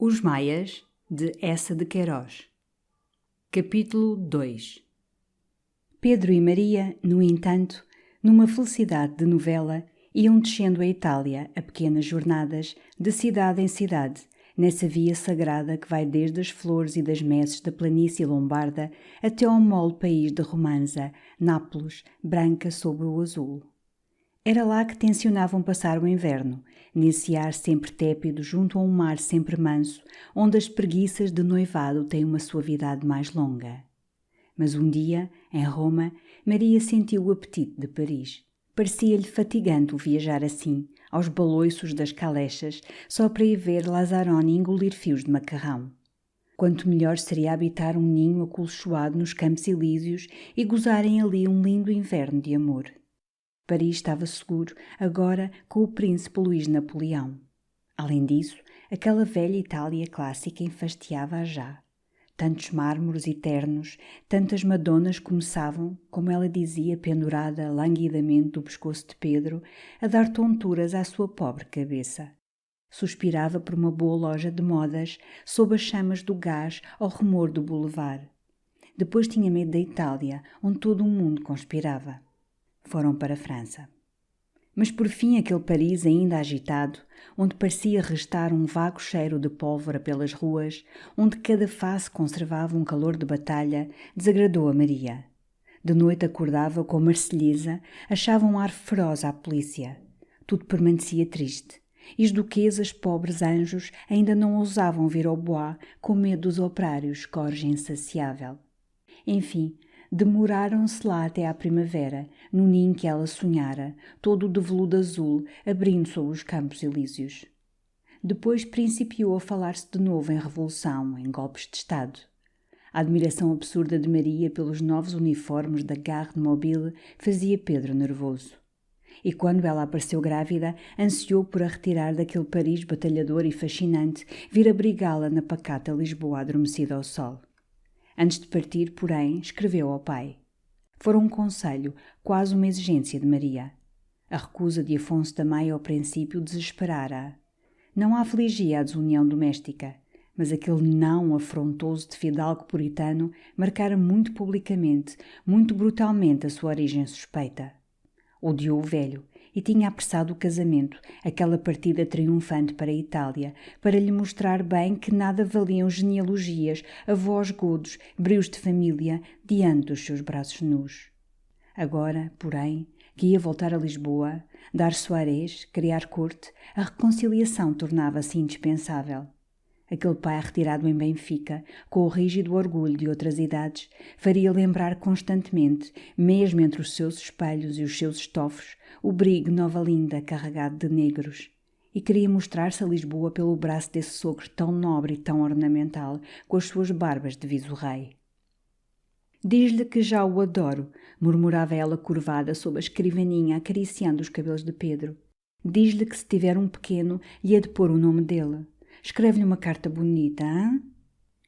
Os Maias, de Eça de Queiroz. Capítulo 2. Pedro e Maria, no entanto, numa felicidade de novela, iam descendo a Itália a pequenas jornadas, de cidade em cidade, nessa via sagrada que vai desde as flores e das messes da planície lombarda até ao mole país de Romanza, Nápoles, branca sobre o azul. Era lá que tencionavam passar o inverno, nesse ar sempre tépido junto a um mar sempre manso, onde as preguiças de noivado têm uma suavidade mais longa. Mas um dia, em Roma, Maria sentiu o apetite de Paris. Parecia-lhe fatigante o viajar assim, aos baloiços das calechas, só para ir ver Lazzaroni engolir fios de macarrão. Quanto melhor seria habitar um ninho acolchoado nos Campos Elíseos e gozarem ali um lindo inverno de amor. Paris estava seguro, agora, com o príncipe Luís Napoleão. Além disso, aquela velha Itália clássica enfastiava-a já. Tantos mármores eternos, tantas madonas começavam, como ela dizia, pendurada languidamente do pescoço de Pedro, a dar tonturas à sua pobre cabeça. Suspirava por uma boa loja de modas, sob as chamas do gás ao rumor do boulevard. Depois tinha medo da Itália, onde todo o mundo conspirava. Foram para a França. Mas por fim aquele Paris ainda agitado, onde parecia restar um vago cheiro de pólvora pelas ruas, onde cada face conservava um calor de batalha, desagradou a Maria. De noite acordava com a Marselhesa, achava um ar feroz à polícia. Tudo permanecia triste. E os duquesas, pobres anjos, ainda não ousavam vir ao bois com medo dos operários, corja insaciável. Enfim, demoraram-se lá até à primavera, no ninho que ela sonhara, todo de veludo azul, abrindo sobre os Campos Elíseos. Depois principiou a falar-se de novo em revolução, em golpes de Estado. A admiração absurda de Maria pelos novos uniformes da Garde Mobile fazia Pedro nervoso. E quando ela apareceu grávida, ansiou por a retirar daquele Paris batalhador e fascinante, vir abrigá-la na pacata Lisboa adormecida ao sol. Antes de partir, porém, escreveu ao pai. Fora um conselho, quase uma exigência de Maria. A recusa de Afonso da Maia ao princípio desesperara-a. Não a afligia a desunião doméstica, mas aquele não afrontoso de fidalgo puritano marcara muito publicamente, muito brutalmente a sua origem suspeita. Odiou o velho e tinha apressado o casamento, aquela partida triunfante para a Itália, para lhe mostrar bem que nada valiam genealogias, avós godos, brios de família, diante dos seus braços nus. Agora, porém, que ia voltar a Lisboa, dar soirées, criar corte, a reconciliação tornava-se indispensável. Aquele pai retirado em Benfica, com o rígido orgulho de outras idades, faria lembrar constantemente, mesmo entre os seus espelhos e os seus estofos, o brigue Nova Linda carregado de negros. E queria mostrar-se a Lisboa pelo braço desse sogro tão nobre e tão ornamental, com as suas barbas de viso-rei. Diz-lhe que já o adoro, murmurava ela curvada sob a escrivaninha, acariciando os cabelos de Pedro. Diz-lhe que se tiver um pequeno, lhe há de pôr o nome dele. Escreve-lhe uma carta bonita, hein?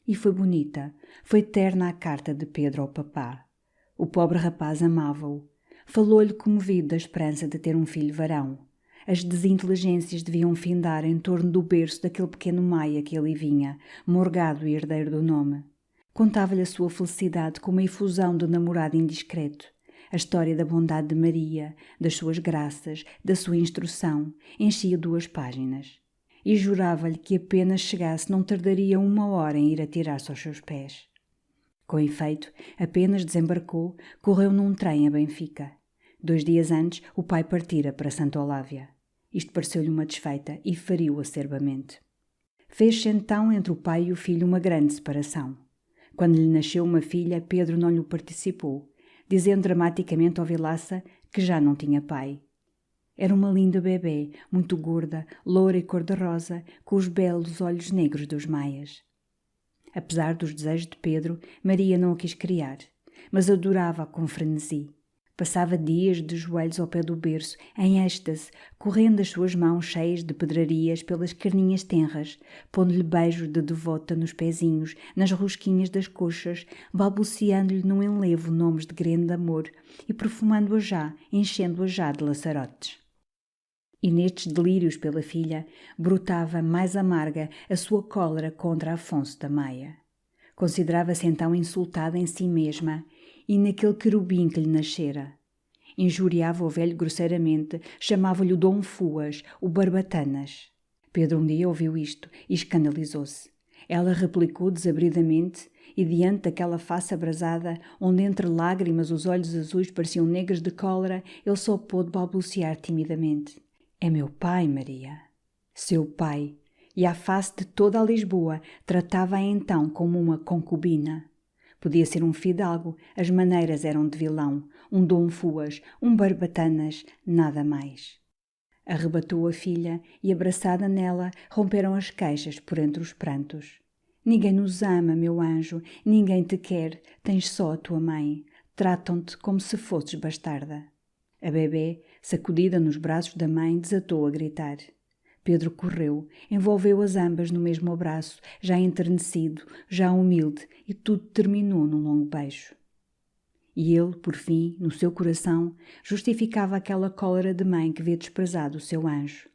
E foi bonita, foi terna a carta de Pedro ao papá. O pobre rapaz amava-o. Falou-lhe comovido da esperança de ter um filho varão. As desinteligências deviam findar em torno do berço daquele pequeno Maia que ali vinha, morgado e herdeiro do nome. Contava-lhe a sua felicidade com uma efusão de namorado indiscreto. A história da bondade de Maria, das suas graças, da sua instrução, enchia 2 páginas. E jurava-lhe que apenas chegasse não tardaria 1 hora em ir atirar-se aos seus pés. Com efeito, apenas desembarcou, correu num trem a Benfica. 2 dias antes, o pai partira para Santa Olávia. Isto pareceu-lhe uma desfeita e feriu acerbamente. Fez-se então entre o pai e o filho uma grande separação. Quando lhe nasceu uma filha, Pedro não lhe participou, dizendo dramaticamente ao Vilaça que já não tinha pai. Era uma linda bebê, muito gorda, loura e cor-de-rosa, com os belos olhos negros dos maias. Apesar dos desejos de Pedro, Maria não a quis criar, mas adorava-a com frenesi. Passava dias de joelhos ao pé do berço, em êxtase, correndo as suas mãos cheias de pedrarias pelas carninhas tenras, pondo-lhe beijos de devota nos pezinhos, nas rosquinhas das coxas, balbuciando-lhe num enlevo nomes de grande amor e perfumando-a já, enchendo-a já de laçarotes. E nestes delírios pela filha, brotava mais amarga a sua cólera contra Afonso da Maia. Considerava-se então insultada em si mesma e naquele querubim que lhe nascera. Injuriava o velho grosseiramente, chamava-lhe o Dom Fuas, o Barbatanas. Pedro um dia ouviu isto e escandalizou-se. Ela replicou desabridamente e diante daquela face abrasada, onde entre lágrimas os olhos azuis pareciam negros de cólera, ele só pôde balbuciar timidamente. É meu pai, Maria. Seu pai. E à face de toda a Lisboa, tratava-a então como uma concubina. Podia ser um fidalgo, as maneiras eram de vilão, um Dom Fuas, um Barbatanas, nada mais. Arrebatou a filha e, abraçada nela, romperam as queixas por entre os prantos. Ninguém nos ama, meu anjo, ninguém te quer, tens só a tua mãe. Tratam-te como se fosses bastarda. A bebê, sacudida nos braços da mãe, desatou a gritar. Pedro correu, envolveu-as ambas no mesmo abraço, já enternecido, já humilde, e tudo terminou num longo beijo. E ele, por fim, no seu coração, justificava aquela cólera de mãe que vê desprezado o seu anjo.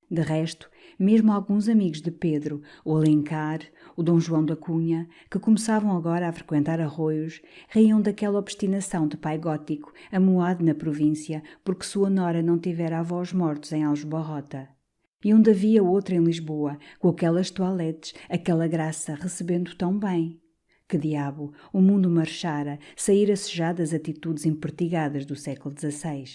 De resto, mesmo alguns amigos de Pedro, o Alencar, o Dom João da Cunha, que começavam agora a frequentar Arroios, riam daquela obstinação de pai gótico, amuado na província, porque sua nora não tivera avós mortos em Aljubarrota. E onde havia outra em Lisboa, com aquelas toaletes, aquela graça, recebendo tão bem. Que diabo, o mundo marchara, saíra-se já das atitudes empertigadas do século XVI.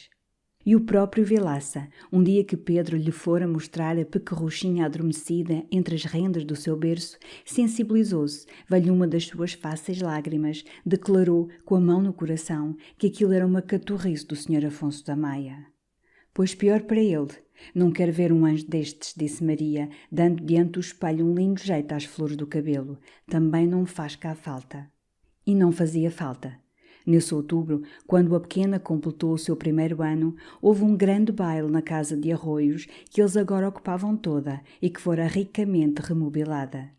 E o próprio Vilaça, um dia que Pedro lhe fora mostrar a pequerruchinha adormecida entre as rendas do seu berço, sensibilizou-se, veio uma das suas fáceis lágrimas, declarou, com a mão no coração, que aquilo era uma caturrice do Sr. Afonso da Maia. Pois pior para ele, não quero ver um anjo destes, disse Maria, dando diante do espelho um lindo jeito às flores do cabelo, também não faz cá falta. E não fazia falta. Nesse outubro, quando a pequena completou o seu primeiro ano, houve um grande baile na casa de Arroios que eles agora ocupavam toda e que fora ricamente remobilada.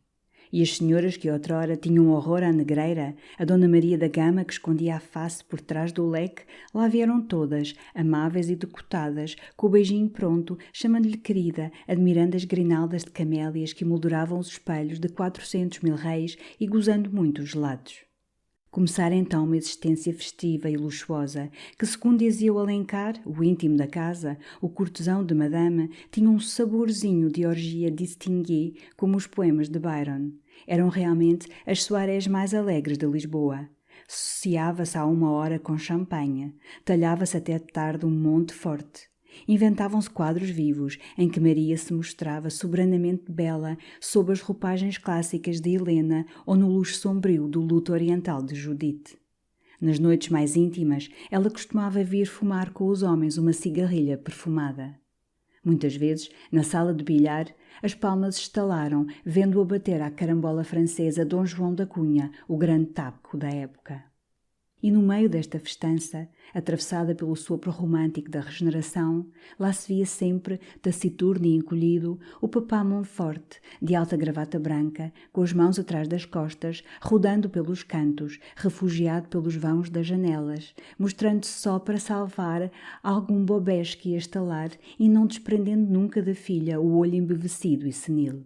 E as senhoras que outrora tinham horror à negreira, a Dona Maria da Gama que escondia a face por trás do leque, lá vieram todas, amáveis e decotadas, com o beijinho pronto, chamando-lhe querida, admirando as grinaldas de camélias que molduravam os espelhos de 400.000 réis e gozando muito os gelados. Começara então uma existência festiva e luxuosa, que, segundo dizia o Alencar, o íntimo da casa, o cortesão de Madame, tinha um saborzinho de orgia distinguée, como os poemas de Byron. Eram realmente as soirées mais alegres de Lisboa. Sociava-se à 1 hora com champanhe, talhava-se até tarde um monte forte. Inventavam-se quadros vivos, em que Maria se mostrava soberanamente bela sob as roupagens clássicas de Helena ou no luxo sombrio do luto oriental de Judite. Nas noites mais íntimas, ela costumava vir fumar com os homens uma cigarrilha perfumada. Muitas vezes, na sala de bilhar, as palmas estalaram, vendo-a bater à carambola francesa Dom João da Cunha, o grande taco da época. E no meio desta festança, atravessada pelo sopro romântico da regeneração, lá se via sempre, taciturno e encolhido, o papá Montfort, de alta gravata branca, com as mãos atrás das costas, rodando pelos cantos, refugiado pelos vãos das janelas, mostrando-se só para salvar algum bobés que ia estalar e não desprendendo nunca da filha o olho embevecido e senil.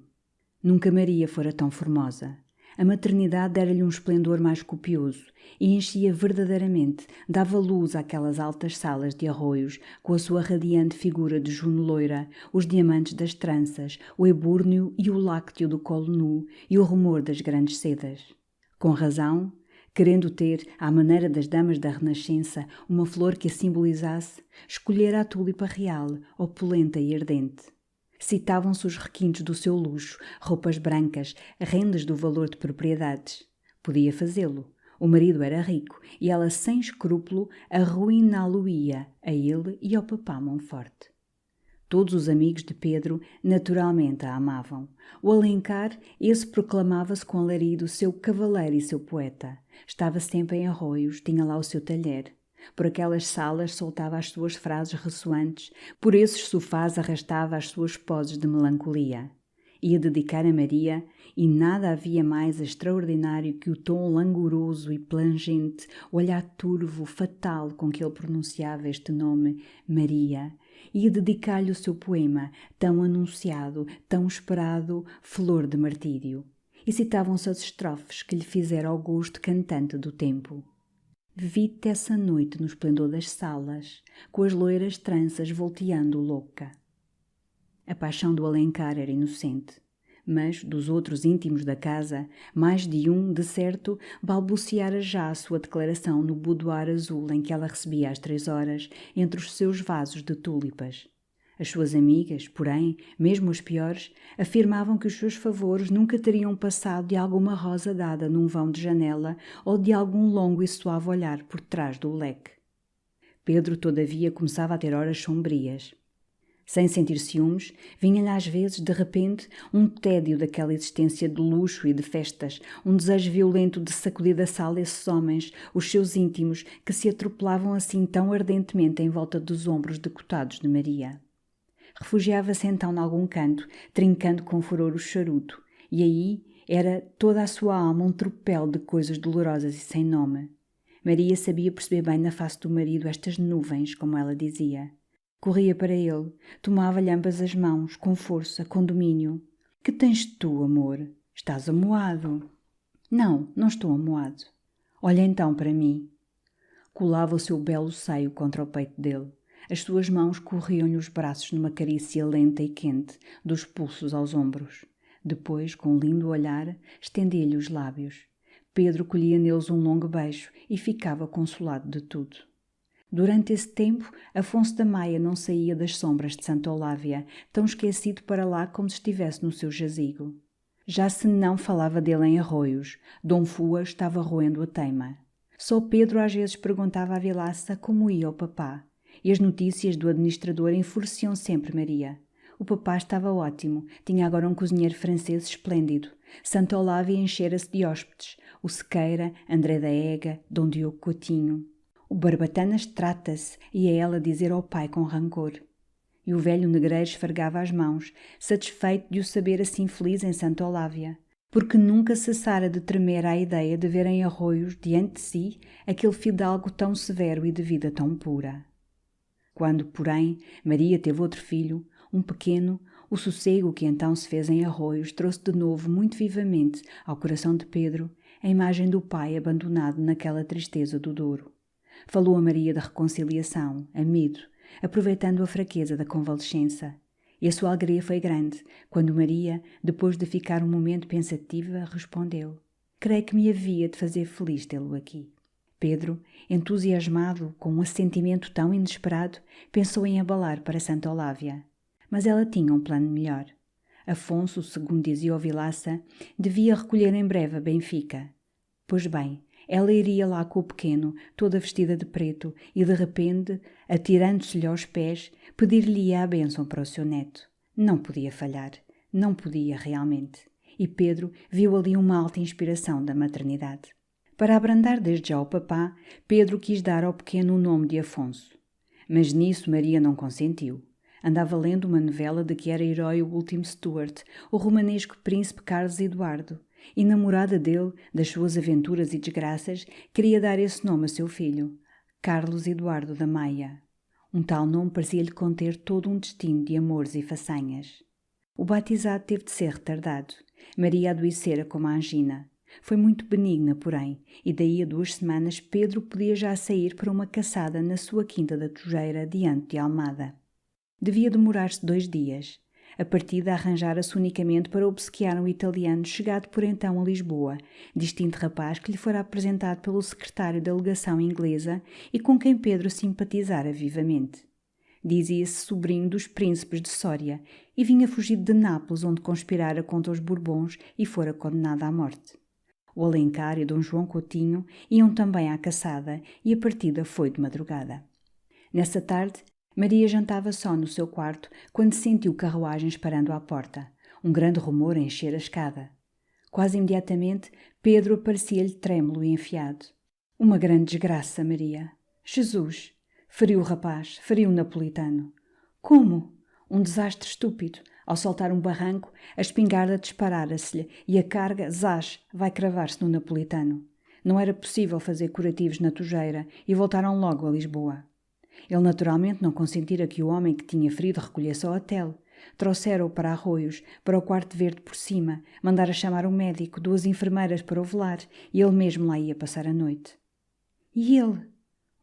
Nunca Maria fora tão formosa. A maternidade dera-lhe um esplendor mais copioso e enchia verdadeiramente, dava luz àquelas altas salas de Arroios, com a sua radiante figura de Juno loira, os diamantes das tranças, o ebúrneo e o lácteo do colo nu e o rumor das grandes sedas. Com razão, querendo ter, à maneira das damas da Renascença, uma flor que a simbolizasse, escolhera a tulipa real, opulenta e ardente. Citavam-se os requintes do seu luxo, roupas brancas, rendas do valor de propriedades. Podia fazê-lo. O marido era rico e ela, sem escrúpulo, arruiná-lo-ia, a ele e ao papá Montfort. Todos os amigos de Pedro naturalmente a amavam. O Alencar, esse proclamava-se com alarido seu cavaleiro e seu poeta. Estava sempre em Arroios, tinha lá o seu talher. Por aquelas salas soltava as suas frases ressoantes, por esses sofás arrastava as suas poses de melancolia. Ia dedicar a Maria, e nada havia mais extraordinário que o tom langoroso e plangente, o olhar turvo, fatal com que ele pronunciava este nome, Maria, ia dedicar-lhe o seu poema, tão anunciado, tão esperado, Flor de Martírio. E citavam-se as estrofes que lhe fizera ao gosto cantante do tempo. Vi-te essa noite no esplendor das salas, com as loiras tranças volteando louca. A paixão do Alencar era inocente, mas dos outros íntimos da casa, mais de um, de certo, balbuciara já a sua declaração no boudoir azul em que ela recebia às 3 horas, entre os seus vasos de túlipas. As suas amigas, porém, mesmo as piores, afirmavam que os seus favores nunca teriam passado de alguma rosa dada num vão de janela ou de algum longo e suave olhar por trás do leque. Pedro, todavia, começava a ter horas sombrias. Sem sentir ciúmes, vinha-lhe às vezes, de repente, um tédio daquela existência de luxo e de festas, um desejo violento de sacudir da sala esses homens, os seus íntimos, que se atropelavam assim tão ardentemente em volta dos ombros decotados de Maria. Refugiava-se então nalgum canto, trincando com furor o charuto, e aí era toda a sua alma um tropel de coisas dolorosas e sem nome. Maria sabia perceber bem na face do marido estas nuvens, como ela dizia. Corria para ele, tomava-lhe ambas as mãos, com força, com domínio. — Que tens tu, amor? Estás amoado. — Não, não estou amoado. — Olha então para mim. Colava o seu belo seio contra o peito dele. As suas mãos corriam-lhe os braços numa carícia lenta e quente, dos pulsos aos ombros. Depois, com um lindo olhar, estendia-lhe os lábios. Pedro colhia neles um longo beijo e ficava consolado de tudo. Durante esse tempo, Afonso da Maia não saía das sombras de Santa Olávia, tão esquecido para lá como se estivesse no seu jazigo. Já se não falava dele em arroios, Dom Fua estava roendo a teima. Só Pedro às vezes perguntava à vilaça como ia o papá, e as notícias do administrador enfureciam sempre Maria. O papá estava ótimo, tinha agora um cozinheiro francês esplêndido. Santa Olávia enchera-se de hóspedes, o Sequeira, André da Ega, Dom Diogo Coutinho. O Barbatanas trata-se, ia ela dizer ao pai com rancor. E o velho negreiro esfregava as mãos, satisfeito de o saber assim feliz em Santa Olávia, porque nunca cessara de tremer à ideia de ver em Arroios, diante de si, aquele fidalgo tão severo e de vida tão pura. Quando, porém, Maria teve outro filho, um pequeno, o sossego que então se fez em Arroios trouxe de novo muito vivamente ao coração de Pedro a imagem do pai abandonado naquela tristeza do Douro. Falou a Maria da reconciliação, amido, aproveitando a fraqueza da convalescença. E a sua alegria foi grande, quando Maria, depois de ficar um momento pensativa, respondeu: creio que me havia de fazer feliz tê-lo aqui. Pedro, entusiasmado com um assentimento tão inesperado, pensou em abalar para Santa Olávia. Mas ela tinha um plano melhor. Afonso, segundo dizia o Vilaça, devia recolher em breve a Benfica. Pois bem, ela iria lá com o pequeno, toda vestida de preto, e de repente, atirando-se-lhe aos pés, pedir-lhe-ia a bênção para o seu neto. Não podia falhar, não podia realmente. E Pedro viu ali uma alta inspiração da maternidade. Para abrandar desde já o papá, Pedro quis dar ao pequeno o nome de Afonso. Mas nisso Maria não consentiu. Andava lendo uma novela de que era herói o último Stuart, o romanesco príncipe Carlos Eduardo, e namorada dele, das suas aventuras e desgraças, queria dar esse nome a seu filho, Carlos Eduardo da Maia. Um tal nome parecia-lhe conter todo um destino de amores e façanhas. O batizado teve de ser retardado. Maria adoecera como a angina. Foi muito benigna, porém, e daí a 2 semanas Pedro podia já sair para uma caçada na sua quinta da Tojeira, diante de Almada. Devia demorar-se 2 dias. A partida arranjara-se unicamente para obsequiar um italiano chegado por então a Lisboa, distinto rapaz que lhe fora apresentado pelo secretário da legação inglesa e com quem Pedro simpatizara vivamente. Dizia-se sobrinho dos príncipes de Sória e vinha fugido de Nápoles, onde conspirara contra os Bourbons e fora condenado à morte. O Alencar e Dom João Coutinho iam também à caçada e a partida foi de madrugada. Nessa tarde, Maria jantava só no seu quarto quando sentiu carruagens parando à porta. Um grande rumor a encher a escada. Quase imediatamente, Pedro aparecia-lhe trêmulo e enfiado. Uma grande desgraça, Maria. Jesus! Feriu o rapaz, feriu o napolitano. Como? Um desastre estúpido. Ao saltar um barranco, a espingarda disparara-se-lhe e a carga, zás, vai cravar-se no napolitano. Não era possível fazer curativos na Tojeira e voltaram logo a Lisboa. Ele naturalmente não consentira que o homem que tinha ferido recolhesse ao hotel. Trouxera-o para Arroios, para o quarto verde por cima, mandara chamar um médico, 2 enfermeiras para o velar, e ele mesmo lá ia passar a noite. E ele?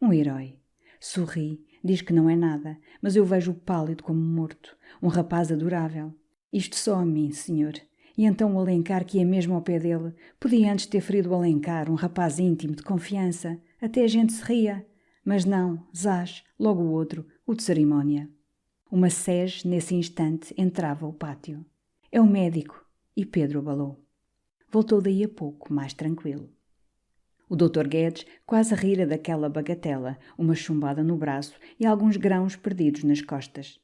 Um herói. Sorri, diz que não é nada, mas eu vejo-o pálido como morto. Um rapaz adorável. Isto só a mim, senhor. E então o Alencar, que é mesmo ao pé dele, podia antes ter ferido o Alencar, um rapaz íntimo, de confiança. Até a gente se ria. Mas não, zás, logo o outro, o de cerimónia. Uma sege, nesse instante, entrava ao pátio. É o médico. E Pedro abalou. Voltou daí a pouco, mais tranquilo. O Dr. Guedes quase rira daquela bagatela, uma chumbada no braço e alguns grãos perdidos nas costas.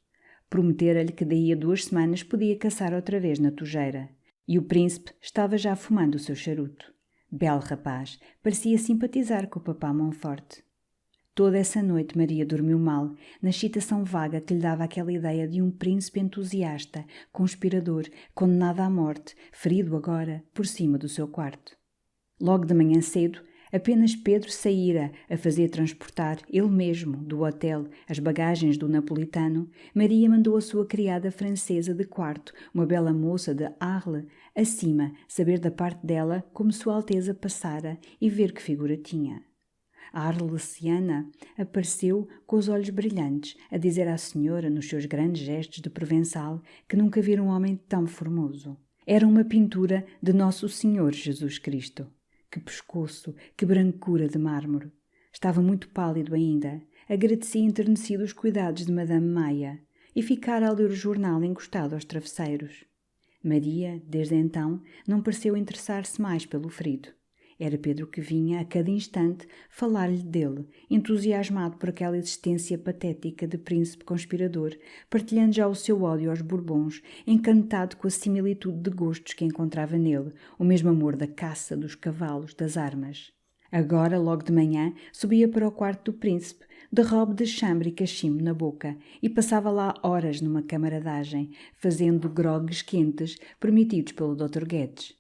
Prometera-lhe que daí a 2 semanas podia caçar outra vez na tojeira. E o príncipe estava já fumando o seu charuto. Belo rapaz, parecia simpatizar com o papá Monforte. Toda essa noite Maria dormiu mal, na excitação vaga que lhe dava aquela ideia de um príncipe entusiasta, conspirador, condenado à morte, ferido agora, por cima do seu quarto. Logo de manhã cedo, apenas Pedro saíra a fazer transportar, ele mesmo, do hotel, as bagagens do napolitano, Maria mandou a sua criada francesa de quarto, uma bela moça de Arles, acima, saber da parte dela como Sua Alteza passara e ver que figura tinha. A arlesiana apareceu com os olhos brilhantes, a dizer à senhora, nos seus grandes gestos de provençal, que nunca vira um homem tão formoso. Era uma pintura de Nosso Senhor Jesus Cristo. Que pescoço, que brancura de mármore. Estava muito pálido ainda. Agradecia enternecido os cuidados de Madame Maia e ficara a ler o jornal encostado aos travesseiros. Maria, desde então, não pareceu interessar-se mais pelo ferido. Era Pedro que vinha, a cada instante, falar-lhe dele, entusiasmado por aquela existência patética de príncipe conspirador, partilhando já o seu ódio aos Bourbons, encantado com a similitude de gostos que encontrava nele, o mesmo amor da caça, dos cavalos, das armas. Agora, logo de manhã, subia para o quarto do príncipe, de robe de chambre e cachimbo na boca, e passava lá horas numa camaradagem, fazendo grogues quentes permitidos pelo Dr. Guedes.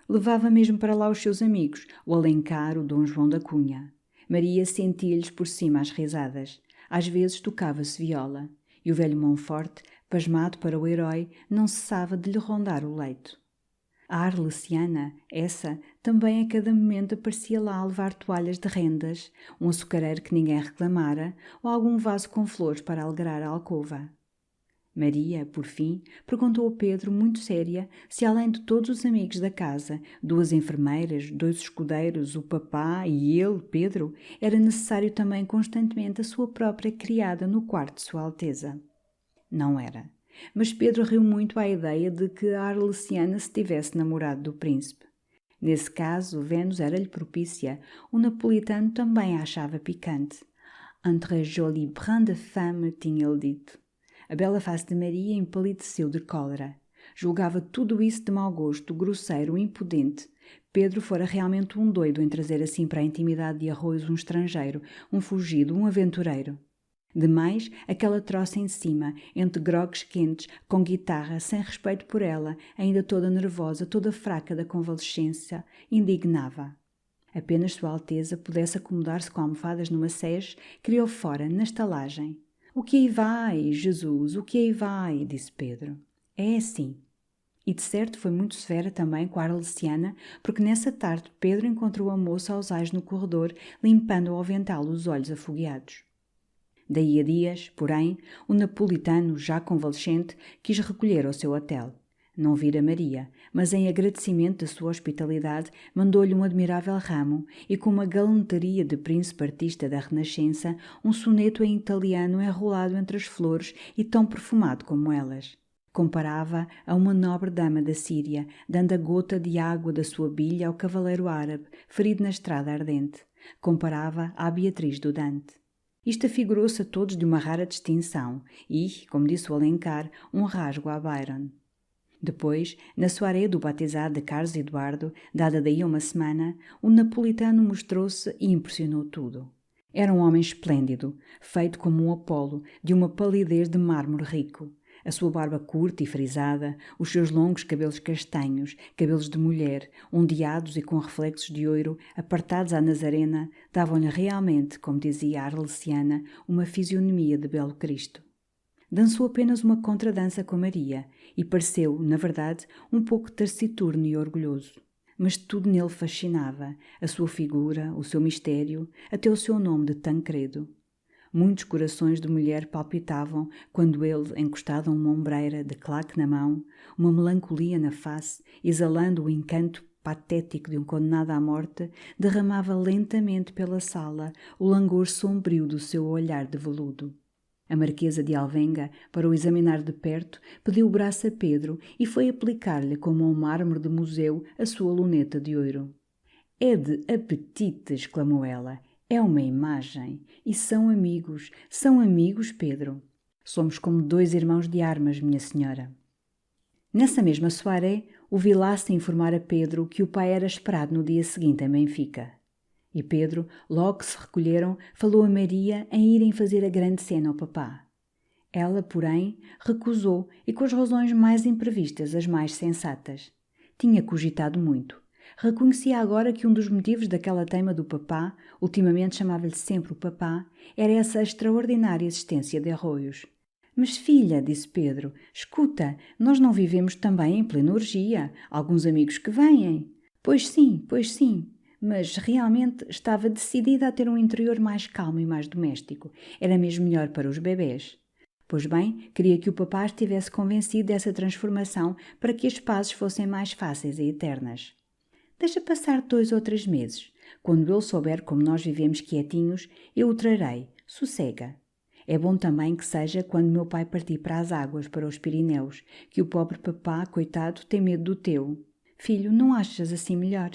Levava mesmo para lá os seus amigos, o Alencar, o Dom João da Cunha. Maria sentia-lhes por cima as risadas. Às vezes tocava-se viola. E o velho Monforte, pasmado para o herói, não cessava de lhe rondar o leito. A arlesiana, essa, também a cada momento aparecia lá a levar toalhas de rendas, um açucareiro que ninguém reclamara, ou algum vaso com flores para alegrar a alcova. Maria, por fim, perguntou a Pedro, muito séria, se além de todos os amigos da casa, 2 enfermeiras, 2 escudeiros, o papá e ele, Pedro, era necessário também constantemente a sua própria criada no quarto de Sua Alteza. Não era. Mas Pedro riu muito à ideia de que a arlesiana se tivesse namorado do príncipe. Nesse caso, Vênus era-lhe propícia. O napolitano também a achava picante. Un très joli brin de femme, tinha-lhe dito. A bela face de Maria empalideceu de cólera. Julgava tudo isso de mau gosto, grosseiro, impudente. Pedro fora realmente um doido em trazer assim para a intimidade de Arroios um estrangeiro, um fugido, um aventureiro. Demais, aquela troça em cima, entre grogues quentes, com guitarra, sem respeito por ela, ainda toda nervosa, toda fraca da convalescença, indignava. Apenas Sua Alteza pudesse acomodar-se com almofadas numa sege, criou fora, na estalagem. O que aí vai, Jesus, o que aí vai, disse Pedro. É assim. E de certo foi muito severa também com a arlesiana, porque nessa tarde Pedro encontrou a moça aos ais no corredor, limpando ao avental os olhos afogueados. Daí a dias, porém, o napolitano, já convalescente, quis recolher ao seu hotel. Não vira Maria, mas em agradecimento da sua hospitalidade mandou-lhe um admirável ramo e com uma galanteria de príncipe artista da Renascença um soneto em italiano enrolado entre as flores e tão perfumado como elas. Comparava a uma nobre dama da Síria, dando a gota de água da sua bilha ao cavaleiro árabe, ferido na estrada ardente. Comparava à Beatriz do Dante. Isto afigurou-se a todos de uma rara distinção e, como disse o Alencar, um rasgo a Byron. Depois, na soirée do batizado de Carlos Eduardo, dada daí a uma semana, o napolitano mostrou-se e impressionou tudo. Era um homem esplêndido, feito como um Apolo, de uma palidez de mármore rico. A sua barba curta e frisada, os seus longos cabelos castanhos, cabelos de mulher, ondeados e com reflexos de ouro, apartados à nazarena, davam-lhe realmente, como dizia a arlesiana, uma fisionomia de belo Cristo. Dançou apenas uma contradança com Maria e pareceu, na verdade, um pouco taciturno e orgulhoso. Mas tudo nele fascinava, a sua figura, o seu mistério, até o seu nome de Tancredo. Muitos corações de mulher palpitavam quando ele, encostado a uma ombreira, de claque na mão, uma melancolia na face, exalando o encanto patético de um condenado à morte, derramava lentamente pela sala o langor sombrio do seu olhar de veludo. A Marquesa de Alvenga, para o examinar de perto, pediu o braço a Pedro e foi aplicar-lhe como um mármore de museu a sua luneta de ouro. «É de apetite!» exclamou ela. «É uma imagem! E são amigos, Pedro! Somos como 2 irmãos de armas, minha senhora!» Nessa mesma soirée, o Vilaça informar a Pedro que o pai era esperado no dia seguinte em Benfica. E Pedro, logo que se recolheram, falou a Maria em irem fazer a grande cena ao papá. Ela, porém, recusou e com as razões mais imprevistas, as mais sensatas. Tinha cogitado muito. Reconhecia agora que um dos motivos daquela teima do papá, ultimamente chamava-lhe sempre o papá, era essa extraordinária existência de arroios. «Mas filha», disse Pedro, «escuta, nós não vivemos também em plena orgia, alguns amigos que vêm.» Pois sim, mas realmente estava decidida a ter um interior mais calmo e mais doméstico. Era mesmo melhor para os bebés. Pois bem, queria que o papá estivesse convencido dessa transformação para que as pazes fossem mais fáceis e eternas. «Deixa passar 2 ou 3 meses. Quando ele souber como nós vivemos quietinhos, eu o trarei. Sossega. É bom também que seja quando meu pai partir para as águas, para os Pirineus, que o pobre papá, coitado, tem medo do teu. Filho, não achas assim melhor?»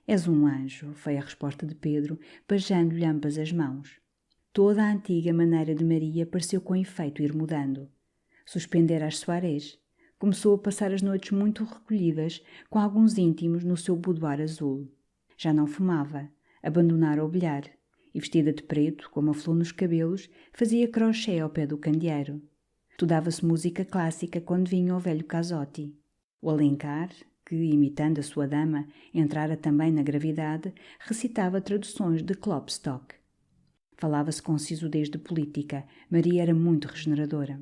«És um anjo», foi a resposta de Pedro, beijando-lhe ambas as mãos. Toda a antiga maneira de Maria pareceu com efeito ir mudando. Suspendera as soirées. Começou a passar as noites muito recolhidas, com alguns íntimos no seu boudoir azul. Já não fumava, abandonara o bilhar, e vestida de preto, com uma flor nos cabelos, fazia crochê ao pé do candeeiro. Estudava-se música clássica quando vinha o velho Casotti. O Alencar, que, imitando a sua dama, entrara também na gravidade, recitava traduções de Klopstock. Falava-se com sisudez de política. Maria era muito regeneradora.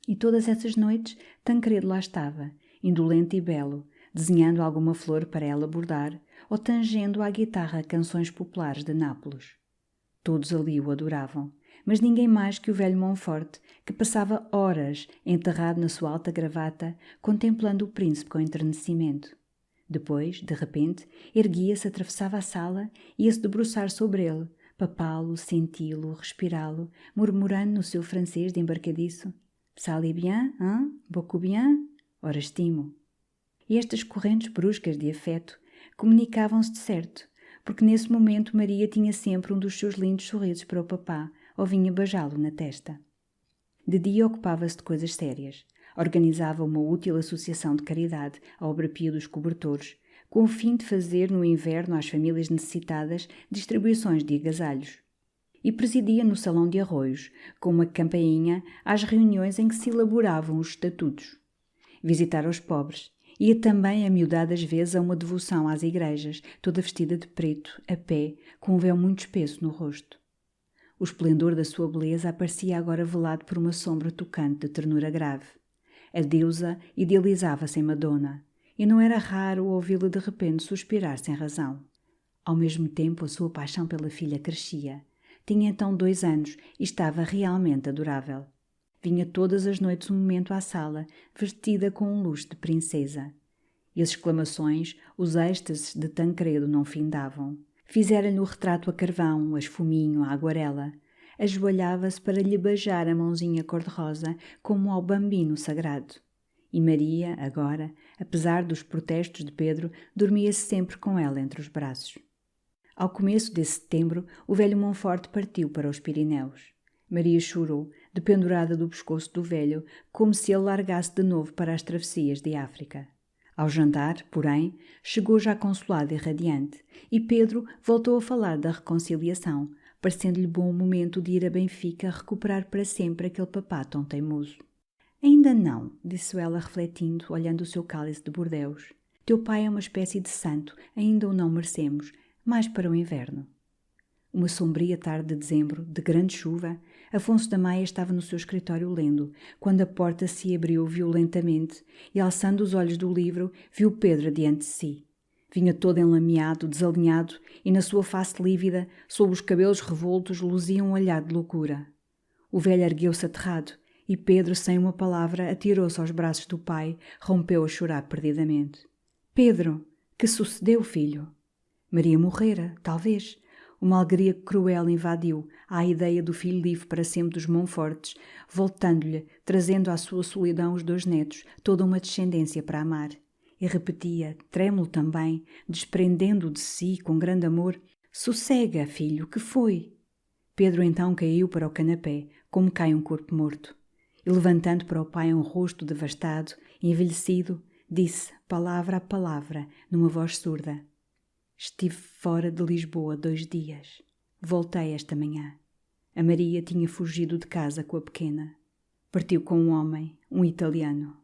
E todas essas noites Tancredo lá estava, indolente e belo, desenhando alguma flor para ela bordar ou tangendo à guitarra canções populares de Nápoles. Todos ali o adoravam, mas ninguém mais que o velho Monforte, que passava horas enterrado na sua alta gravata, contemplando o príncipe com enternecimento. Depois, de repente, erguia-se, atravessava a sala e ia-se debruçar sobre ele, papá-lo, senti-lo, respirá-lo, murmurando no seu francês de embarcadiço: «Ça allait bien, hein? Beaucoup bien? Ora estimo.» E estas correntes bruscas de afeto comunicavam-se de certo, porque nesse momento Maria tinha sempre um dos seus lindos sorrisos para o papá, ou vinha beijá-lo na testa. De dia ocupava-se de coisas sérias. Organizava uma útil associação de caridade, a obra-pia dos cobertores, com o fim de fazer no inverno às famílias necessitadas distribuições de agasalhos. E presidia no salão de arroios, com uma campainha, às reuniões em que se elaboravam os estatutos. Visitara os pobres. Ia também a miudadas vezes a uma devoção às igrejas, toda vestida de preto, a pé, com um véu muito espesso no rosto. O esplendor da sua beleza aparecia agora velado por uma sombra tocante de ternura grave. A deusa idealizava-se em Madonna, e não era raro ouvi-la de repente suspirar sem razão. Ao mesmo tempo, a sua paixão pela filha crescia. Tinha então 2 anos e estava realmente adorável. Vinha todas as noites um momento à sala, vestida com um luxo de princesa. E as exclamações, os êxtases de Tancredo não findavam. Fizera-lhe o retrato a carvão, a esfuminho, a aguarela. Ajoelhava-se para lhe beijar a mãozinha cor-de-rosa como ao bambino sagrado. E Maria, agora, apesar dos protestos de Pedro, dormia-se sempre com ela entre os braços. Ao começo de setembro, o velho Monforte partiu para os Pirineus. Maria chorou, dependurada do pescoço do velho, como se ele largasse de novo para as travessias de África. Ao jantar, porém, chegou já consolado e radiante, e Pedro voltou a falar da reconciliação, parecendo-lhe bom o momento de ir a Benfica recuperar para sempre aquele papá tão teimoso. Ainda não, disse ela refletindo, olhando o seu cálice de Bordeus. Teu pai é uma espécie de santo, ainda o não merecemos, mais para o inverno. Uma sombria tarde de dezembro, de grande chuva, Afonso da Maia estava no seu escritório lendo, quando a porta se abriu violentamente e, alçando os olhos do livro, viu Pedro adiante de si. Vinha todo enlameado, desalinhado, e na sua face lívida, sob os cabelos revoltos, luzia um olhar de loucura. O velho ergueu-se aterrado, e Pedro, sem uma palavra, atirou-se aos braços do pai, rompeu a chorar perdidamente. Pedro, que sucedeu, filho? Maria morrera, talvez. Uma alegria cruel invadiu à ideia do filho livre para sempre dos Monfortes, voltando-lhe, trazendo à sua solidão os 2 netos, toda uma descendência para amar. E repetia, trêmulo também, desprendendo-o de si com grande amor: sossega, filho, que foi? Pedro então caiu para o canapé, como cai um corpo morto. E levantando para o pai um rosto devastado, envelhecido, disse, palavra a palavra, numa voz surda: estive fora de Lisboa 2 dias. Voltei esta manhã. A Maria tinha fugido de casa com a pequena. Partiu com um homem, um italiano.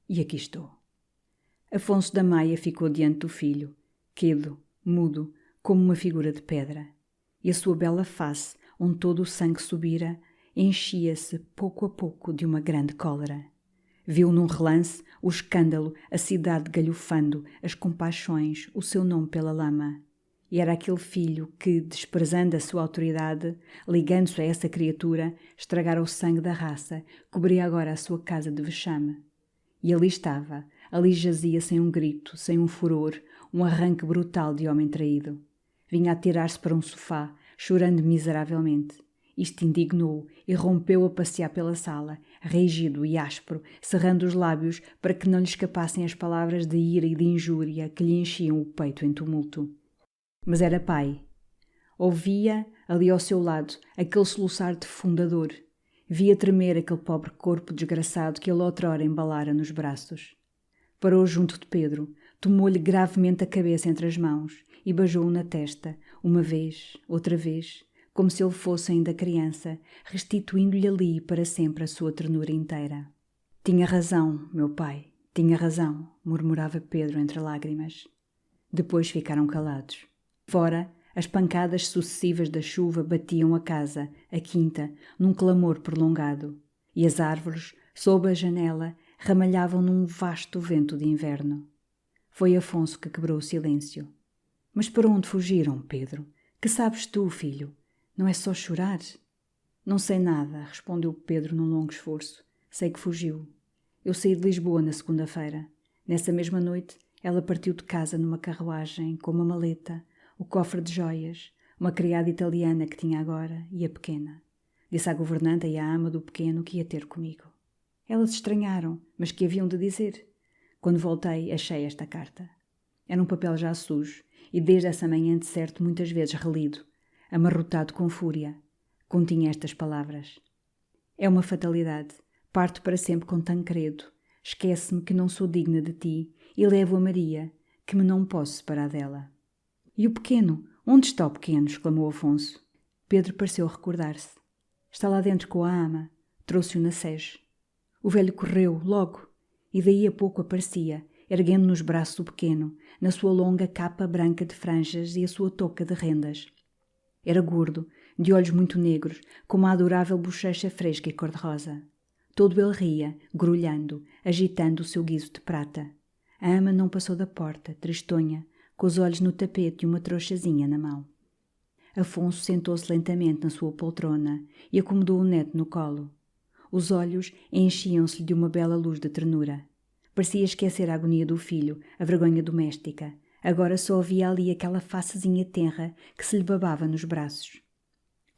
E aqui estou. Afonso da Maia ficou diante do filho, quedo, mudo, como uma figura de pedra. E a sua bela face, onde todo o sangue subira, enchia-se pouco a pouco de uma grande cólera. Viu num relance o escândalo, a cidade galhofando, as compaixões, o seu nome pela lama. E era aquele filho que, desprezando a sua autoridade, ligando-se a essa criatura, estragara o sangue da raça, cobria agora a sua casa de vexame. E ali estava, ali jazia sem um grito, sem um furor, um arranque brutal de homem traído. Vinha a tirar-se para um sofá, chorando miseravelmente. Isto indignou-o e rompeu a passear pela sala, rígido e áspero, cerrando os lábios para que não lhe escapassem as palavras de ira e de injúria que lhe enchiam o peito em tumulto. Mas era pai. Ouvia, ali ao seu lado, aquele soluçar defundador. Via tremer aquele pobre corpo desgraçado que ele outrora embalara nos braços. Parou junto de Pedro, tomou-lhe gravemente a cabeça entre as mãos e beijou-o na testa, uma vez, outra vez, como se ele fosse ainda criança, restituindo-lhe ali para sempre a sua ternura inteira. Tinha razão, meu pai, tinha razão, murmurava Pedro entre lágrimas. Depois ficaram calados. Fora, as pancadas sucessivas da chuva batiam a casa, a quinta, num clamor prolongado, e as árvores, sob a janela, ramalhavam num vasto vento de inverno. Foi Afonso que quebrou o silêncio. Mas para onde fugiram, Pedro? Que sabes tu, filho? Não é só chorar? Não sei nada, respondeu Pedro num longo esforço. Sei que fugiu. Eu saí de Lisboa na segunda-feira. Nessa mesma noite, ela partiu de casa numa carruagem com uma maleta, o cofre de joias, uma criada italiana que tinha agora e a pequena. Disse à governanta e à ama do pequeno que ia ter comigo. Elas estranharam, mas que haviam de dizer? Quando voltei, achei esta carta. Era um papel já sujo e desde essa manhã de certo muitas vezes relido, amarrotado com fúria. Continha estas palavras. É uma fatalidade. Parto para sempre com Tancredo. Esquece-me que não sou digna de ti e levo a Maria, que me não posso separar dela. E o pequeno? Onde está o pequeno? Exclamou Afonso. Pedro pareceu recordar-se. Está lá dentro com a ama. Trouxe-o na sege. O velho correu, logo, e daí a pouco aparecia, erguendo nos braços o pequeno, na sua longa capa branca de franjas e a sua touca de rendas. Era gordo, de olhos muito negros, com uma adorável bochecha fresca e cor-de-rosa. Todo ele ria, grulhando, agitando o seu guiso de prata. A ama não passou da porta, tristonha, com os olhos no tapete e uma trouxazinha na mão. Afonso sentou-se lentamente na sua poltrona e acomodou o neto no colo. Os olhos enchiam-se-lhe de uma bela luz de ternura. Parecia esquecer a agonia do filho, a vergonha doméstica. Agora só havia ali aquela facezinha tenra que se lhe babava nos braços.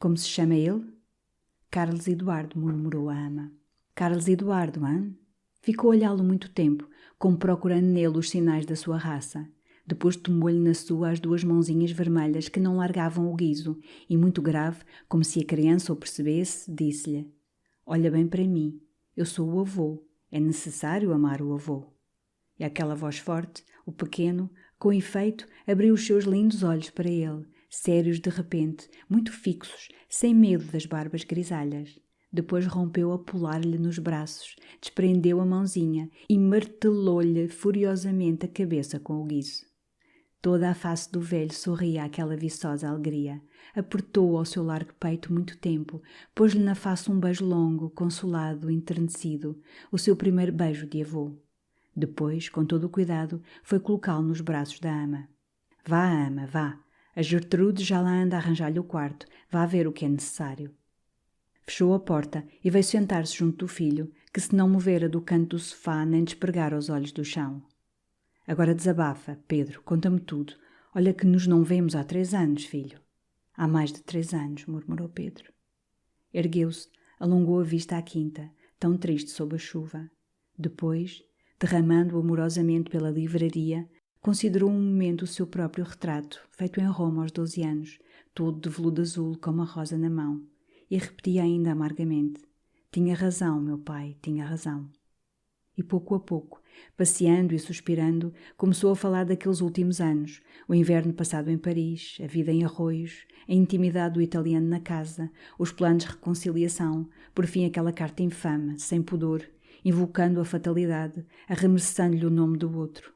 Como se chama ele? Carlos Eduardo, murmurou a ama. Carlos Eduardo, hein? Ficou a olhá-lo muito tempo, como procurando nele os sinais da sua raça. Depois tomou-lhe na sua as 2 mãozinhas vermelhas que não largavam o guiso e, muito grave, como se a criança o percebesse, disse-lhe: olha bem para mim, eu sou o avô, é necessário amar o avô. E aquela voz forte, o pequeno, com efeito, abriu os seus lindos olhos para ele, sérios de repente, muito fixos, sem medo das barbas grisalhas. Depois rompeu a pular-lhe nos braços, desprendeu a mãozinha e martelou-lhe furiosamente a cabeça com o guizo. Toda a face do velho sorria àquela viçosa alegria. Apertou-o ao seu largo peito muito tempo, pôs-lhe na face um beijo longo, consolado, enternecido, o seu primeiro beijo de avô. Depois, com todo o cuidado, foi colocá-lo nos braços da ama. Vá, ama, vá. A Gertrude já lá anda a arranjar-lhe o quarto. Vá ver o que é necessário. Fechou a porta e veio sentar-se junto do filho, que se não movera do canto do sofá nem despregara os olhos do chão. Agora desabafa, Pedro, conta-me tudo. Olha que nos não vemos há 3 anos, filho. Há mais de 3 anos, murmurou Pedro. Ergueu-se, alongou a vista à quinta, tão triste sob a chuva. Depois, derramando amorosamente pela livraria, considerou um momento o seu próprio retrato, feito em Roma aos 12 anos, todo de veludo azul com uma rosa na mão, e repetia ainda amargamente: tinha razão, meu pai, tinha razão. E pouco a pouco, passeando e suspirando, começou a falar daqueles últimos anos, o inverno passado em Paris, a vida em Arroios, a intimidade do italiano na casa, os planos de reconciliação, por fim aquela carta infame, sem pudor, invocando a fatalidade, arremessando-lhe o nome do outro.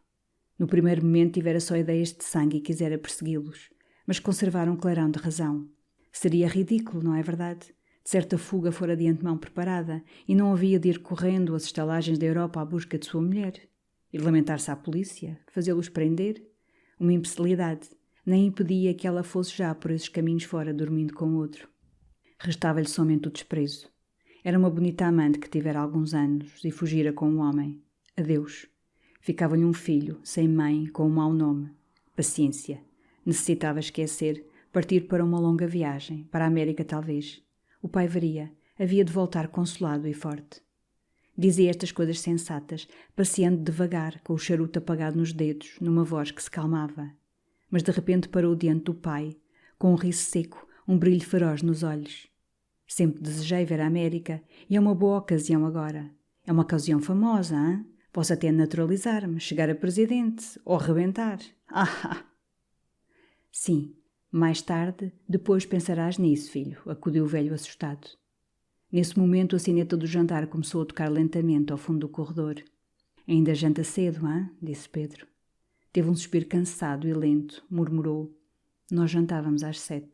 No primeiro momento tivera só ideias de sangue e quisera persegui-los, mas conservara um clarão de razão. Seria ridículo, não é verdade? De certa fuga fora de antemão preparada e não havia de ir correndo às estalagens da Europa à busca de sua mulher. Ir lamentar-se à polícia, fazê-los prender. Uma imbecilidade. Nem impedia que ela fosse já por esses caminhos fora dormindo com outro. Restava-lhe somente o desprezo. Era uma bonita amante que tivera alguns anos e fugira com um homem. Adeus. Ficava-lhe um filho, sem mãe, com um mau nome. Paciência. Necessitava esquecer, partir para uma longa viagem, para a América talvez. O pai veria, havia de voltar consolado e forte. Dizia estas coisas sensatas, passeando devagar, com o charuto apagado nos dedos, numa voz que se calmava. Mas de repente parou diante do pai, com um riso seco, um brilho feroz nos olhos. Sempre desejei ver a América, e é uma boa ocasião agora. É uma ocasião famosa, hein? Posso até naturalizar-me, chegar a presidente, ou rebentar. Ah! Sim. Mais tarde, depois pensarás nisso, filho, acudiu o velho assustado. Nesse momento a sineta do jantar começou a tocar lentamente ao fundo do corredor. Ainda janta cedo, hã? Disse Pedro. Teve um suspiro cansado e lento, murmurou. Nós jantávamos às 7.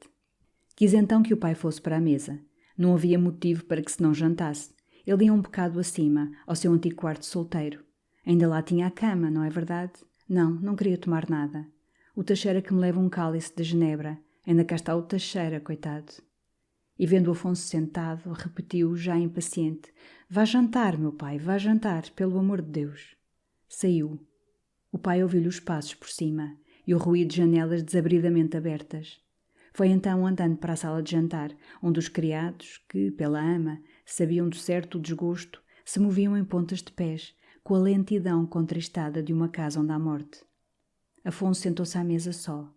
Quis então que o pai fosse para a mesa. Não havia motivo para que se não jantasse. Ele ia um bocado acima, ao seu antigo quarto solteiro. Ainda lá tinha a cama, não é verdade? Não queria tomar nada. O Teixeira que me leva um cálice de genebra. Ainda cá está o Teixeira, coitado. E vendo o Afonso sentado, repetiu, já impaciente. Vá jantar, meu pai, vá jantar, pelo amor de Deus. Saiu. O pai ouviu-lhe os passos por cima e o ruído de janelas desabridamente abertas. Foi então andando para a sala de jantar, onde os criados, que, pela ama, sabiam de certo o desgosto, se moviam em pontas de pés, com a lentidão contristada de uma casa onde há morte. Afonso sentou-se à mesa só,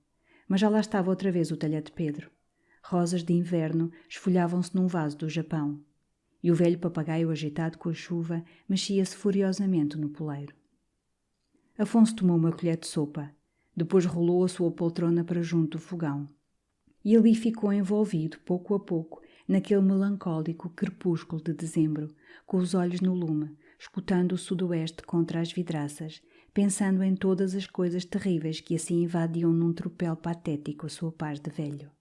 mas já lá estava outra vez o talher de Pedro. Rosas de inverno esfolhavam-se num vaso do Japão, e o velho papagaio agitado com a chuva mexia-se furiosamente no poleiro. Afonso tomou uma colher de sopa, depois rolou a sua poltrona para junto do fogão, e ali ficou envolvido, pouco a pouco, naquele melancólico crepúsculo de dezembro, com os olhos no lume, escutando o sudoeste contra as vidraças, pensando em todas as coisas terríveis que assim invadiam num tropel patético a sua paz de velho.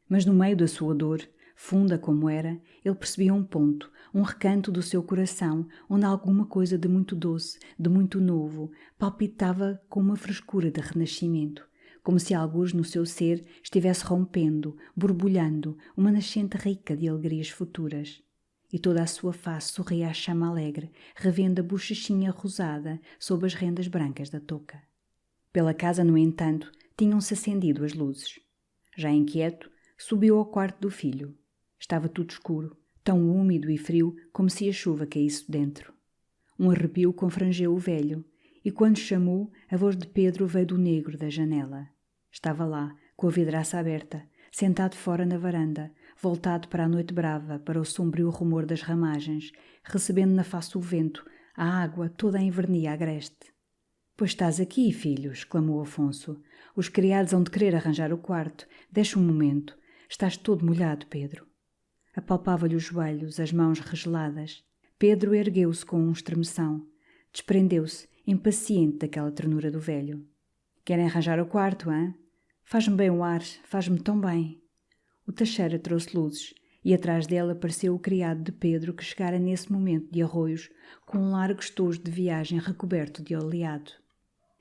Mas no meio da sua dor, funda como era, ele percebia um ponto, um recanto do seu coração, onde alguma coisa de muito doce, de muito novo, palpitava com uma frescura de renascimento, como se algures no seu ser estivesse rompendo, borbulhando, uma nascente rica de alegrias futuras. E toda a sua face sorria à chama alegre, revendo a bochechinha rosada sob as rendas brancas da touca. Pela casa, no entanto, tinham-se acendido as luzes. Já inquieto, subiu ao quarto do filho. Estava tudo escuro, tão úmido e frio como se a chuva caísse dentro. Um arrepio confrangeu o velho, e quando chamou, a voz de Pedro veio do negro da janela. Estava lá, com a vidraça aberta, sentado fora na varanda, voltado para a noite brava, para o sombrio rumor das ramagens, recebendo na face o vento, a água toda a invernia agreste. Pois estás aqui, filho, exclamou Afonso. Os criados hão de querer arranjar o quarto. Deixa um momento. Estás todo molhado, Pedro. Apalpava-lhe os joelhos, as mãos regeladas. Pedro ergueu-se com um estremeção. Desprendeu-se, impaciente daquela ternura do velho. Querem arranjar o quarto, hã? Faz-me bem o ar, faz-me tão bem. O Teixeira trouxe luzes e atrás dele apareceu o criado de Pedro que chegara nesse momento de arroios com um largo estojo de viagem recoberto de oleado.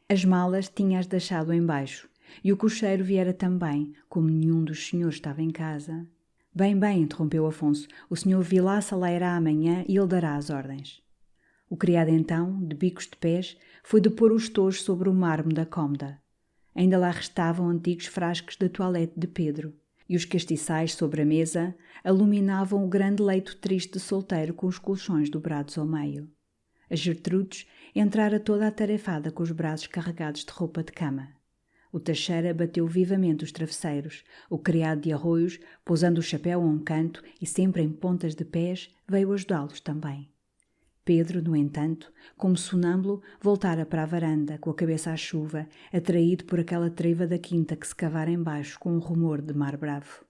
As malas tinha-as deixado embaixo e o cocheiro viera também, como nenhum dos senhores estava em casa. Bem, interrompeu Afonso, o senhor Vilaça lá irá amanhã e ele dará as ordens. O criado então, de bicos de pés, foi depor o estojo sobre o mármore da cômoda. Ainda lá restavam antigos frascos de toilette de Pedro, e os castiçais sobre a mesa iluminavam o grande leito triste de solteiro com os colchões dobrados ao meio. A Gertrudes entrara toda atarefada com os braços carregados de roupa de cama. O Teixeira bateu vivamente os travesseiros. O criado de arroios, pousando o chapéu a um canto e sempre em pontas de pés, veio ajudá-los também. Pedro, no entanto, como sonâmbulo, voltara para a varanda, com a cabeça à chuva, atraído por aquela treva da quinta que se cavara embaixo com um rumor de mar bravo.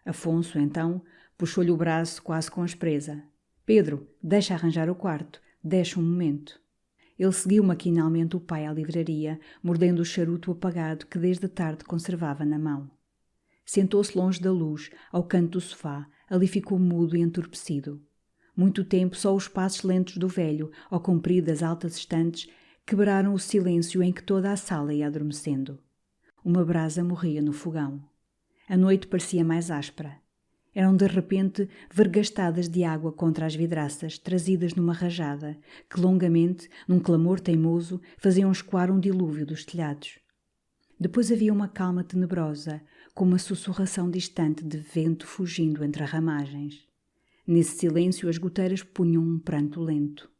Afonso, então, puxou-lhe o braço quase com aspreza. Pedro, deixa arranjar o quarto, deixa um momento. Ele seguiu maquinalmente o pai à livraria, mordendo o charuto apagado que desde tarde conservava na mão. Sentou-se longe da luz, ao canto do sofá, ali ficou mudo e entorpecido. Muito tempo só os passos lentos do velho, ao comprir das altas estantes, quebraram o silêncio em que toda a sala ia adormecendo. Uma brasa morria no fogão. A noite parecia mais áspera. Eram de repente vergastadas de água contra as vidraças, trazidas numa rajada, que longamente, num clamor teimoso, faziam escoar um dilúvio dos telhados. Depois havia uma calma tenebrosa, com uma sussurração distante de vento fugindo entre ramagens. Nesse silêncio as goteiras punham um pranto lento.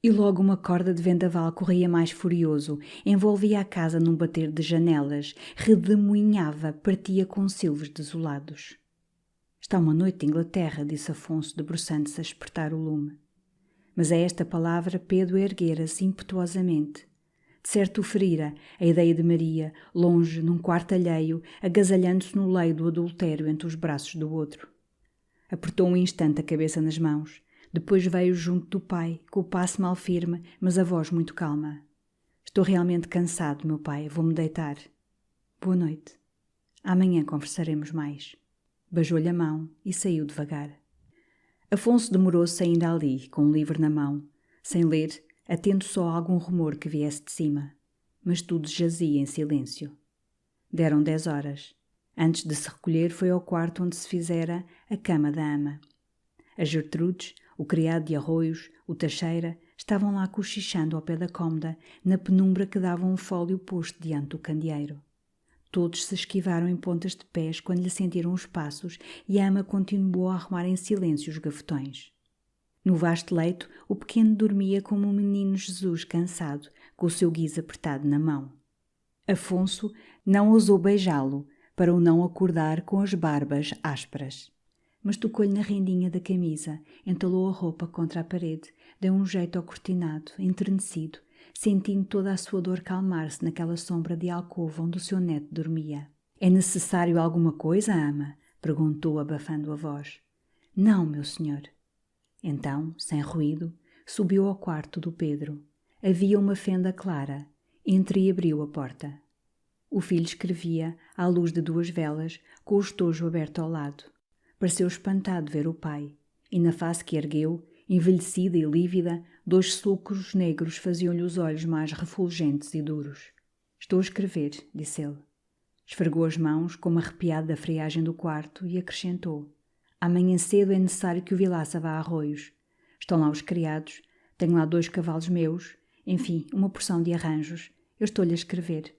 E logo uma corda de vendaval corria mais furioso, envolvia a casa num bater de janelas, redemoinhava, partia com silvos desolados. Está uma noite de Inglaterra, disse Afonso, debruçando-se a espetar o lume. Mas a esta palavra Pedro erguera-se impetuosamente. De certo o ferira a ideia de Maria, longe, num quarto alheio, agasalhando-se no leito do adultério entre os braços do outro. Apertou um instante a cabeça nas mãos. Depois veio junto do pai, com o passo mal firme, mas a voz muito calma. Estou realmente cansado, meu pai. Vou-me deitar. Boa noite. Amanhã conversaremos mais. Beijou-lhe a mão e saiu devagar. Afonso demorou-se ainda ali, com um livro na mão, sem ler, atento só a algum rumor que viesse de cima. Mas tudo jazia em silêncio. Deram 10 horas. Antes de se recolher, foi ao quarto onde se fizera a cama da ama. A Gertrudes, o criado de arroios, o Teixeira, estavam lá cochichando ao pé da cômoda, na penumbra que dava um fólio posto diante do candeeiro. Todos se esquivaram em pontas de pés quando lhe sentiram os passos e a ama continuou a arrumar em silêncio os gafetões. No vasto leito, o pequeno dormia como um menino Jesus cansado, com o seu guiz apertado na mão. Afonso não ousou beijá-lo, para o não acordar com as barbas ásperas. Mas tocou-lhe na rendinha da camisa, entalou a roupa contra a parede, deu um jeito ao cortinado, enternecido, sentindo toda a sua dor calmar-se naquela sombra de alcova onde o seu neto dormia. «É necessário alguma coisa, ama?» perguntou, abafando a voz. «Não, meu senhor». Então, sem ruído, subiu ao quarto do Pedro. Havia uma fenda clara. Entreabriu a porta. O filho escrevia, à luz de 2 velas, com o estojo aberto ao lado. Pareceu espantado ver o pai, e na face que ergueu, envelhecida e lívida, 2 sulcos negros faziam-lhe os olhos mais refulgentes e duros. «Estou a escrever», disse ele. Esfregou as mãos, como arrepiado da friagem do quarto, e acrescentou: «Amanhã cedo é necessário que o Vilaça vá a arroios. Estão lá os criados, tenho lá 2 cavalos meus, enfim, uma porção de arranjos. Eu estou-lhe a escrever.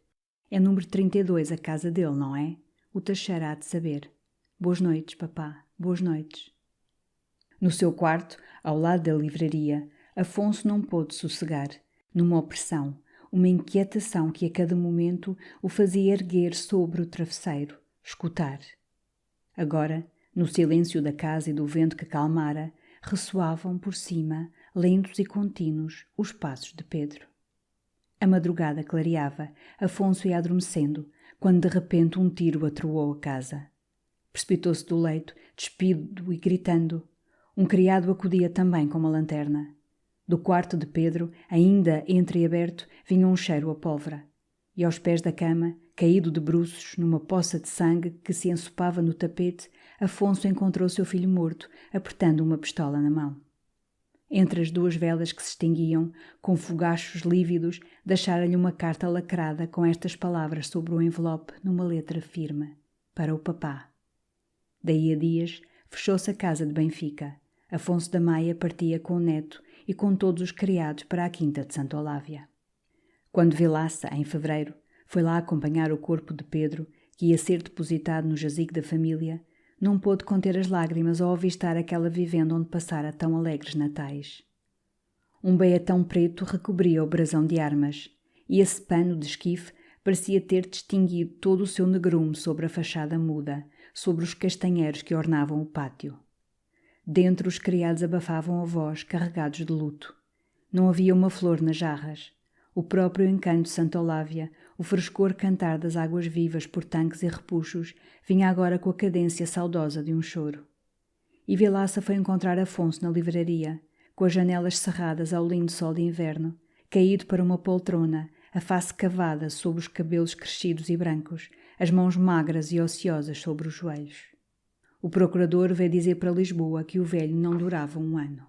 É número 32 a casa dele, não é? O Teixeira há de saber. Boas noites, papá. Boas noites». No seu quarto, ao lado da livraria, Afonso não pôde sossegar, numa opressão, uma inquietação que a cada momento o fazia erguer sobre o travesseiro, escutar. Agora, no silêncio da casa e do vento que acalmara, ressoavam por cima, lentos e contínuos, os passos de Pedro. A madrugada clareava, Afonso ia adormecendo, quando de repente um tiro atroou a casa. Precipitou-se do leito, despido e gritando. Um criado acudia também com uma lanterna. Do quarto de Pedro, ainda entreaberto, vinha um cheiro a pólvora. E aos pés da cama, caído de bruços, numa poça de sangue que se ensopava no tapete, Afonso encontrou seu filho morto, apertando uma pistola na mão. Entre as duas velas que se extinguiam, com fogachos lívidos, deixara-lhe uma carta lacrada com estas palavras sobre o envelope numa letra firme. Para o papá. Daí a dias, fechou-se a casa de Benfica. Afonso da Maia partia com o neto e com todos os criados para a quinta de Santa Olávia. Quando Vilaça, em fevereiro, foi lá acompanhar o corpo de Pedro, que ia ser depositado no jazigo da família, não pôde conter as lágrimas ao avistar aquela vivenda onde passara tão alegres natais. Um beatão preto recobria o brasão de armas, e esse pano de esquife parecia ter distinguido todo o seu negrume sobre a fachada muda, sobre os castanheiros que ornavam o pátio. Dentro os criados abafavam a voz, carregados de luto. Não havia uma flor nas jarras. O próprio encanto de Santa Olávia, o frescor cantar das águas vivas por tanques e repuxos, vinha agora com a cadência saudosa de um choro. E Vilaça foi encontrar Afonso na livraria, com as janelas cerradas ao lindo sol de inverno, caído para uma poltrona, a face cavada sob os cabelos crescidos e brancos, as mãos magras e ociosas sobre os joelhos. O procurador veio dizer para Lisboa que o velho não durava um ano.